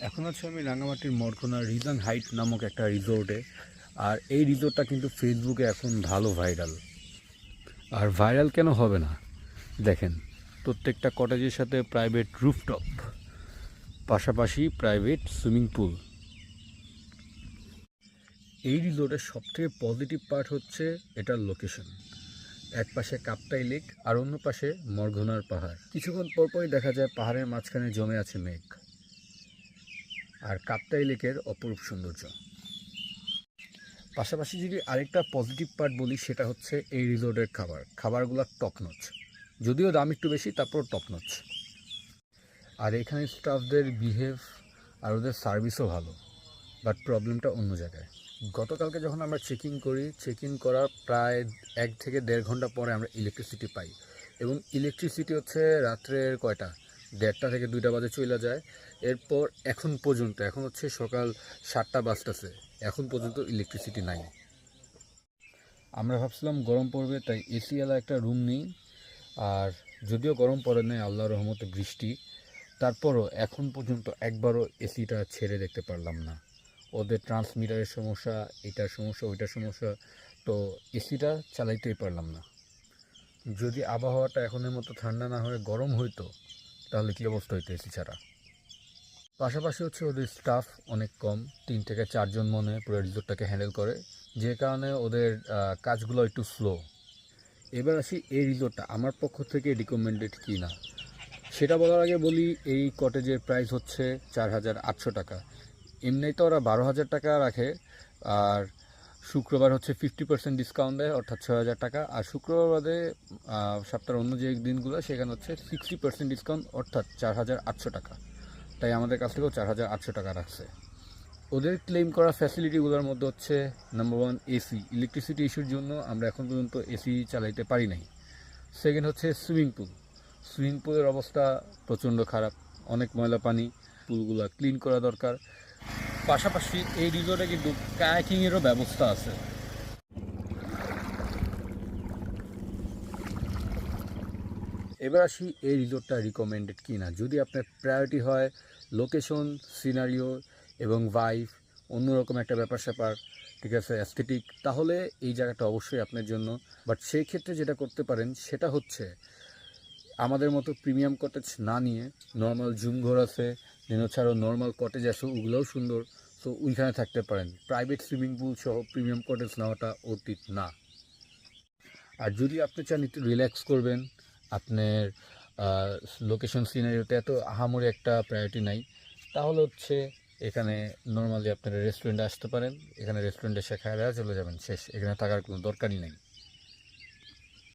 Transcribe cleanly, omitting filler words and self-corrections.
এখন আছি আমি রাঙামাটির মরকোনা রিজন হাইট নামক একটা রিসোর্টে। আর এই রিসোর্টটা কিন্তু ফেসবুকে এখন ভালো ভাইরাল। আর ভাইরাল কেন হবে না, দেখেন প্রত্যেকটা কটেজের সাথে প্রাইভেট রুফটপ, পাশাপাশি প্রাইভেট সুইমিং পুল। এই রিসোর্টের সবথেকে পজিটিভ পার্ট হচ্ছে এটার লোকেশন। এক পাশে কাপ্তাই লেক আর অন্য পাশে মরঘোনার পাহাড়। কিছুক্ষণ পরপরই দেখা যায় পাহাড়ের মাঝখানে জমে আছে মেঘ আর কাপ্তাই লেকের অপরূপ সৌন্দর্য। পাশাপাশি যদি আরেকটা পজিটিভ পার্ট বলি, সেটা হচ্ছে এই রিসোর্টের খাবারগুলো টপনচ, যদিও দাম একটু বেশি, তারপর টপনচ। আর এখানে স্টাফদের বিহেভ আর ওদের সার্ভিসও ভালো, বাট প্রবলেমটা অন্য জায়গায়। গতকালকে যখন আমরা চেক ইন করার প্রায় 1 থেকে 1.5 ঘন্টা পরে আমরা ইলেকট্রিসিটি পাই, এবং ইলেকট্রিসিটি হচ্ছে রাত্রের 1:30 থেকে 2টা বাজে চলে যায়। এরপর এখন পর্যন্ত, এখন হচ্ছে সকাল 7টা বাজতেছে, এখন পর্যন্ত ইলেকট্রিসিটি নাই। আমরা ভাবছিলাম গরম পড়বে, তাই এসিওয়ালা একটা রুম নিই। আর যদিও গরম পড়ে নাই, আল্লাহর রহমতে বৃষ্টি, তারপরও এখন পর্যন্ত একবারও এসিটা ছেড়ে দেখতে পারলাম না। ওদের ট্রান্সমিটারের সমস্যা, এটার সমস্যা, ওইটার সমস্যা, তো এসিটা চালাইতেই পারলাম না। যদি আবহাওয়াটা এখনের মতো ঠান্ডা না হয়ে গরম হইতো, তাহলে কী অবস্থা হইতো এসি ছাড়া। পাশাপাশি হচ্ছে ওদের স্টাফ অনেক কম, 3 থেকে 4 জন মনে হয় পুরো রিসোর্টটাকে হ্যান্ডেল করে, যে কারণে ওদের কাজগুলো একটু স্লো। এবার আসি এই রিসোর্টটা আমার পক্ষ থেকে রিকমেন্ডেড কি না সেটা বলার আগে বলি, এই কটেজের প্রাইস হচ্ছে 4,800 টাকা। এমনিতে ওরা 12,000 টাকা রাখে, আর শুক্রবার হচ্ছে 50% ডিসকাউন্ট দেয়, অর্থাৎ 6,000 টাকা। আর শুক্রবার বাদে সপ্তাহের অন্য যে দিনগুলো, সেখানে হচ্ছে 60% ডিসকাউন্ট, অর্থাৎ 4,800 টাকা। তাই আমাদের কাছ থেকেও 4,800 টাকা রাখছে। ওদের ক্লেম করা ফ্যাসিলিটিগুলোর মধ্যে হচ্ছে নাম্বার 1 এসি, ইলেকট্রিসিটি ইস্যুর জন্য আমরা এখন পর্যন্ত এসি চালাইতে পারি নাই। সেকেন্ড হচ্ছে সুইমিং পুলের অবস্থা প্রচণ্ড খারাপ, অনেক ময়লা পানি, পুলগুলো ক্লিন করা দরকার। পাশাপাশি এই রিসোর্টে কিন্তু কায়াকিংয়েরও ব্যবস্থা আছে। এবার আসি এই রিসোর্টটা রিকমেন্ডেড কি না। যদি আপনার প্রায়োরিটি হয় লোকেশন, সিনারিও এবং ভাইব, অন্যরকম একটা ব্যাপার স্যাপার, ঠিক আছে, অ্যাস্থেটিক, তাহলে এই জায়গাটা অবশ্যই আপনার জন্য। বাট সেই ক্ষেত্রে যেটা করতে পারেন সেটা হচ্ছে আমাদের মতো প্রিমিয়াম কটেজ না নিয়ে নর্মাল জুম ঘর আছে, দেন হচ্ছে আরও নর্মাল কটেজ আছে, ওগুলোও সুন্দর, তো ওইখানে থাকতে পারেন। প্রাইভেট সুইমিং পুল সহ প্রিমিয়াম কটেজ নেওয়াটা অতীত না। আর যদি আপনি চান একটু রিল্যাক্স করবেন, আপনার লোকেশন সিনারিওতে এত আহামরি একটা প্রায়োরিটি নাই, তাহলে হচ্ছে এখানে নর্মালি আপনারা রেস্টুরেন্টে আসতে পারেন। এখানে রেস্টুরেন্টে এসে খাওয়া চলে যাবেন, শেষ, এখানে থাকার কোনো দরকারই নেই।